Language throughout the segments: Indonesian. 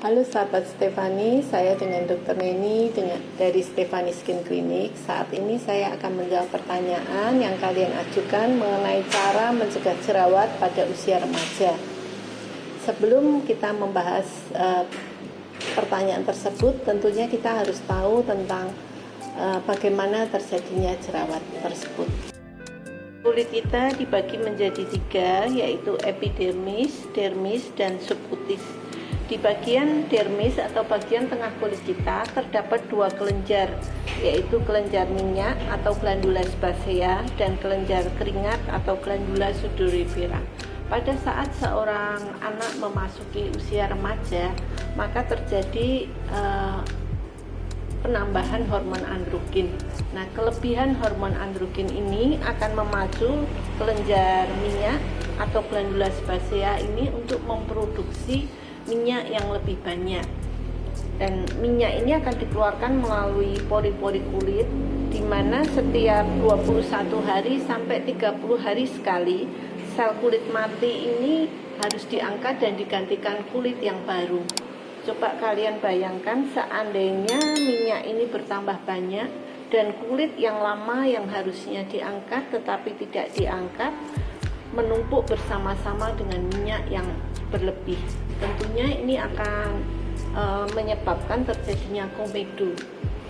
Halo sahabat Stefani, saya dengan Dr. Neni dari Stefani Skin Clinic. Saat ini saya akan menjawab pertanyaan yang kalian ajukan mengenai cara mencegah jerawat pada usia remaja. Sebelum kita membahas pertanyaan tersebut, tentunya kita harus tahu tentang bagaimana terjadinya jerawat tersebut. Kulit kita dibagi menjadi 3, yaitu epidermis, dermis, dan subkutis. Di bagian dermis atau bagian tengah kulit kita terdapat 2 kelenjar, yaitu kelenjar minyak atau glandula sebasea dan kelenjar keringat atau glandula sudorifera. Pada saat seorang anak memasuki usia remaja, maka terjadi penambahan hormon androgen. Nah, kelebihan hormon androgen ini akan memacu kelenjar minyak atau glandula sebasea ini untuk memproduksi minyak yang lebih banyak, dan minyak ini akan dikeluarkan melalui pori-pori kulit, di mana setiap 21 hari sampai 30 hari sekali sel kulit mati ini harus diangkat dan digantikan kulit yang baru. Coba kalian bayangkan seandainya minyak ini bertambah banyak dan kulit yang lama yang harusnya diangkat tetapi tidak diangkat menumpuk bersama-sama dengan minyak yang berlebih. Tentunya ini akan menyebabkan terjadinya komedo.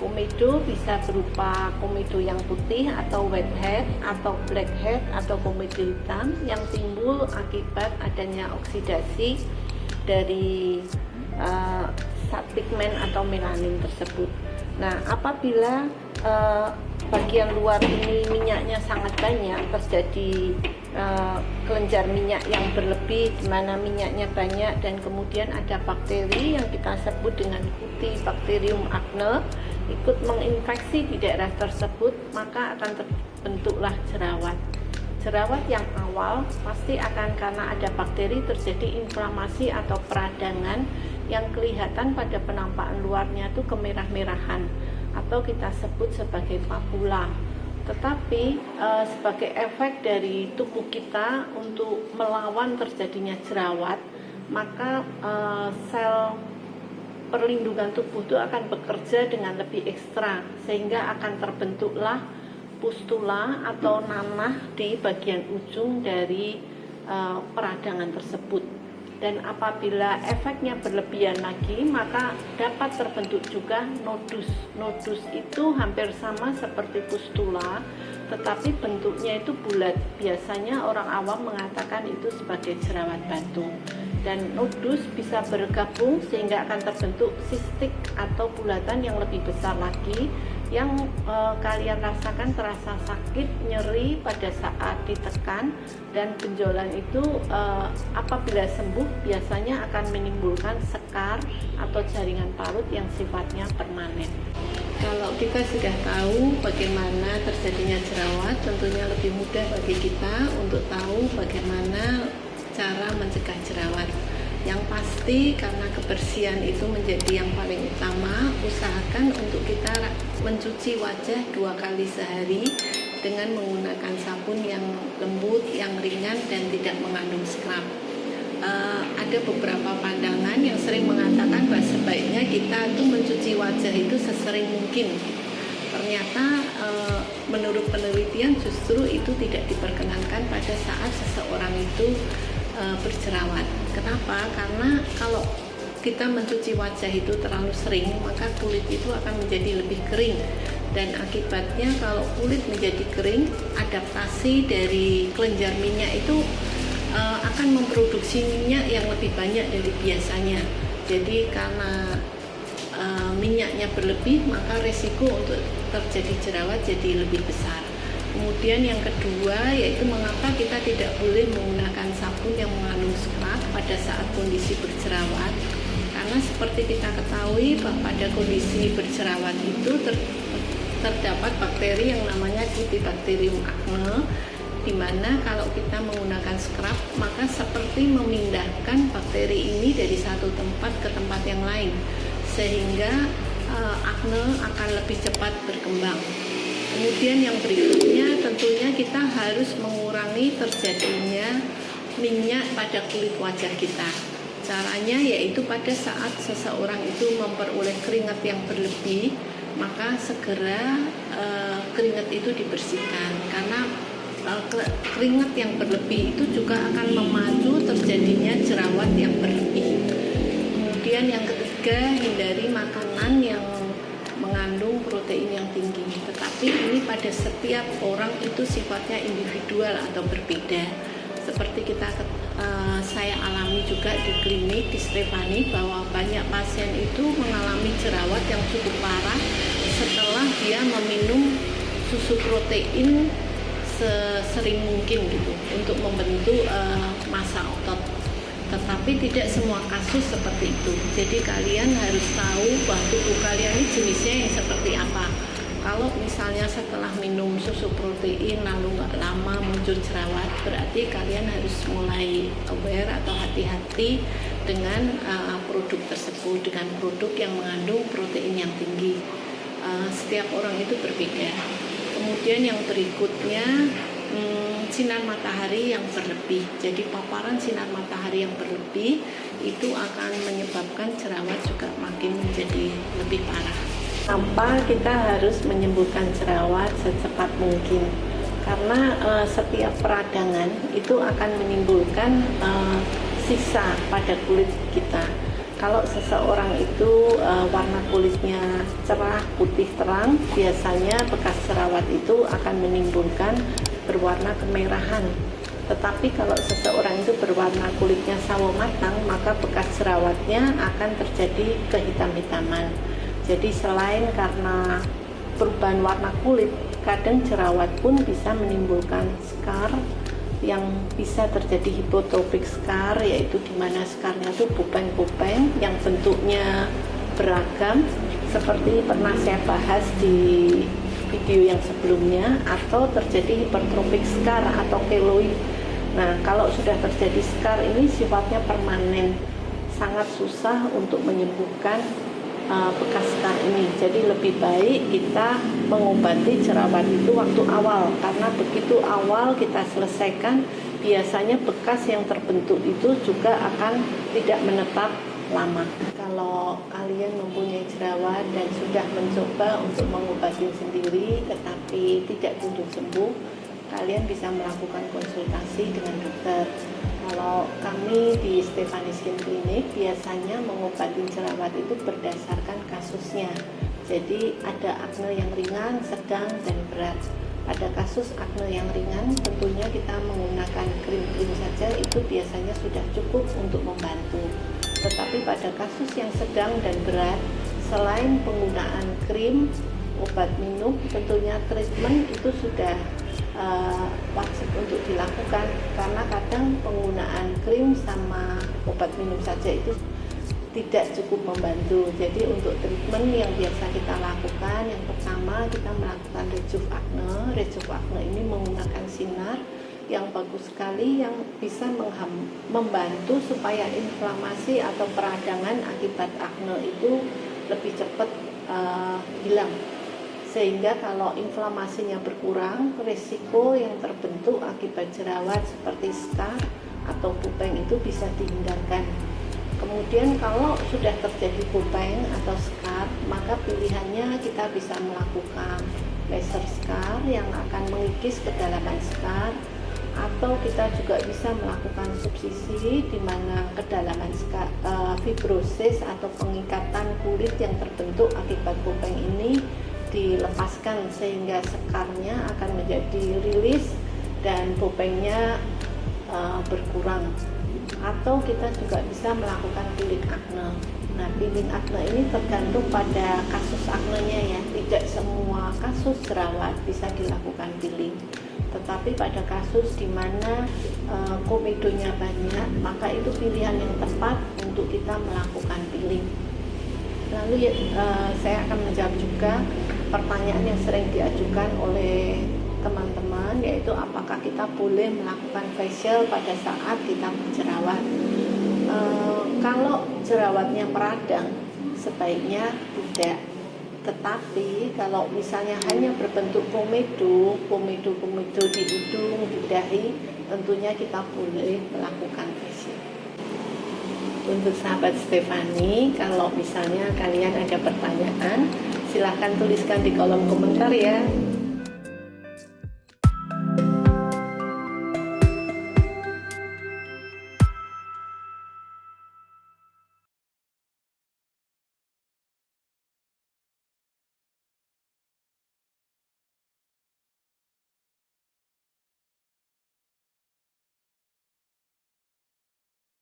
Komedo bisa berupa komedo yang putih atau whitehead atau blackhead atau komedo hitam yang timbul akibat adanya oksidasi dari zat pigmen atau melanin tersebut. Nah, apabila bagian luar ini minyaknya sangat banyak, terjadi kelenjar minyak yang berlebih di mana minyaknya banyak, dan kemudian ada bakteri yang kita sebut dengan Cutibacterium acne ikut menginfeksi di daerah tersebut, maka akan terbentuklah jerawat. Jerawat yang awal pasti akan karena ada bakteri terjadi inflamasi atau peradangan yang kelihatan pada penampakan luarnya itu kemerah-merahan atau kita sebut sebagai papula. Tetapi sebagai efek dari tubuh kita untuk melawan terjadinya jerawat, maka sel perlindungan tubuh itu akan bekerja dengan lebih ekstra, sehingga akan terbentuklah pustula atau nanah di bagian ujung dari peradangan tersebut. Dan apabila efeknya berlebihan lagi, maka dapat terbentuk juga nodus. Nodus itu hampir sama seperti pustula, tetapi bentuknya itu bulat. Biasanya orang awam mengatakan itu sebagai jerawat batu. Dan nodus bisa bergabung sehingga akan terbentuk sistik atau bulatan yang lebih besar lagi, yang kalian rasakan terasa sakit, nyeri pada saat ditekan, dan benjolan itu apabila sembuh biasanya akan menimbulkan sekar atau jaringan parut yang sifatnya permanen. Kalau kita sudah tahu bagaimana terjadinya jerawat, tentunya lebih mudah bagi kita untuk tahu bagaimana cara mencegah jerawat. Yang pasti karena kebersihan itu menjadi yang paling utama, usahakan untuk kita mencuci wajah 2 kali sehari dengan menggunakan sabun yang lembut, yang ringan, dan tidak mengandung scrub. Ada beberapa pandangan yang sering mengatakan bahwa sebaiknya kita itu mencuci wajah itu sesering mungkin. Ternyata menurut penelitian justru itu tidak diperkenankan pada saat seseorang itu berjerawat. Kenapa? Karena kalau kita mencuci wajah itu terlalu sering, maka kulit itu akan menjadi lebih kering, dan akibatnya kalau kulit menjadi kering, adaptasi dari kelenjar minyak itu akan memproduksi minyak yang lebih banyak dari biasanya. Jadi karena minyaknya berlebih, maka resiko untuk terjadi jerawat jadi lebih besar. Kemudian yang kedua yaitu mengapa kita tidak boleh menggunakan sabun yang mengandung scrub pada saat kondisi berjerawat. Karena seperti kita ketahui bahwa pada kondisi berjerawat itu terdapat bakteri yang namanya Cutibacterium acne, di mana kalau kita menggunakan scrub maka seperti memindahkan bakteri ini dari satu tempat ke tempat yang lain, sehingga acne akan lebih cepat berkembang. Kemudian yang berikutnya tentunya kita harus mengurangi terjadinya minyak pada kulit wajah kita. Caranya yaitu pada saat seseorang itu memperoleh keringat yang berlebih, maka segera keringat itu dibersihkan, karena keringat yang berlebih itu juga akan memacu terjadinya jerawat yang berlebih. Kemudian yang ketiga, hindari makanan yang mengandung protein yang tinggi. Tetapi ini pada setiap orang itu sifatnya individual atau berbeda. Seperti saya alami juga di klinik di Stefani, bahwa banyak pasien itu mengalami jerawat yang cukup parah setelah dia meminum susu protein sesering mungkin gitu untuk membentuk massa otot. Tetapi tidak semua kasus seperti itu. Jadi kalian harus tahu bahwa tubuh kalian ini jenisnya yang seperti apa. Kalau misalnya setelah minum susu protein lalu nggak lama muncul jerawat, berarti kalian harus mulai aware atau hati-hati dengan produk tersebut, dengan produk yang mengandung protein yang tinggi. Setiap orang itu berbeda. Kemudian yang berikutnya, sinar matahari yang berlebih. Jadi paparan sinar matahari yang berlebih itu akan menyebabkan jerawat juga makin menjadi lebih parah. Kenapa kita harus menyembuhkan jerawat secepat mungkin? Karena setiap peradangan itu akan menimbulkan sisa pada kulit kita. Kalau seseorang itu warna kulitnya cerah, putih terang, biasanya bekas jerawat itu akan menimbulkan berwarna kemerahan. Tetapi kalau seseorang itu berwarna kulitnya sawo matang, maka bekas jerawatnya akan terjadi kehitam-hitaman. Jadi selain karena perubahan warna kulit, kadang jerawat pun bisa menimbulkan scar yang bisa terjadi hipotropic scar, yaitu dimana scarnya itu pupeng-pupeng yang bentuknya beragam seperti pernah saya bahas di video yang sebelumnya, atau terjadi hipertrophic scar atau keloid. Nah, kalau sudah terjadi scar ini sifatnya permanen, sangat susah untuk menyembuhkan bekas scar ini. Jadi lebih baik kita mengobati jerawat itu waktu awal, karena begitu awal kita selesaikan, biasanya bekas yang terbentuk itu juga akan tidak menetap lama. Kalau kalian mempunyai jerawat dan sudah mencoba untuk mengobati sendiri tetapi tidak kunjung sembuh, kalian bisa melakukan konsultasi dengan dokter. Kalau kami di Stefani Skin Clinic biasanya mengobati jerawat itu berdasarkan kasusnya. Jadi ada akne yang ringan, sedang, dan berat. Pada kasus akne yang ringan tentunya kita menggunakan krim-krim saja, itu biasanya sudah cukup untuk membantu. Tetapi pada kasus yang sedang dan berat, selain penggunaan krim, obat minum, tentunya treatment itu sudah wajib untuk dilakukan, karena kadang penggunaan krim sama obat minum saja itu tidak cukup membantu. Jadi untuk treatment yang biasa kita lakukan, yang pertama kita melakukan rejuve acne. Rejuve acne ini menggunakan sinar yang bagus sekali, yang bisa membantu supaya inflamasi atau peradangan akibat acne itu lebih cepat hilang. Sehingga kalau inflamasinya berkurang, risiko yang terbentuk akibat jerawat seperti scar atau pupeng itu bisa dihindarkan. Kemudian kalau sudah terjadi pupeng atau scar, maka pilihannya kita bisa melakukan laser scar yang akan mengikis kedalaman scar, atau kita juga bisa melakukan subsisi di mana kedalaman fibrosis atau pengikatan kulit yang terbentuk akibat pupeng ini dilepaskan, sehingga skarnya akan menjadi rilis dan pupengnya berkurang. Atau kita juga bisa melakukan peeling acne. Nah, peeling acne ini tergantung pada kasus acnenya ya. Tidak semua kasus jerawat bisa dilakukan peeling. Tetapi pada kasus di mana komedonya banyak, maka itu pilihan yang tepat untuk kita melakukan peeling. Lalu saya akan menjawab juga pertanyaan yang sering diajukan oleh teman-teman, yaitu apakah kita boleh melakukan facial pada saat kita berjerawat. Kalau jerawatnya meradang, sebaiknya tidak. Tetapi kalau misalnya hanya berbentuk komedo di hidung, di dahi, tentunya kita boleh melakukan facial. Untuk sahabat Stefani, kalau misalnya kalian ada pertanyaan, silahkan tuliskan di kolom komentar ya.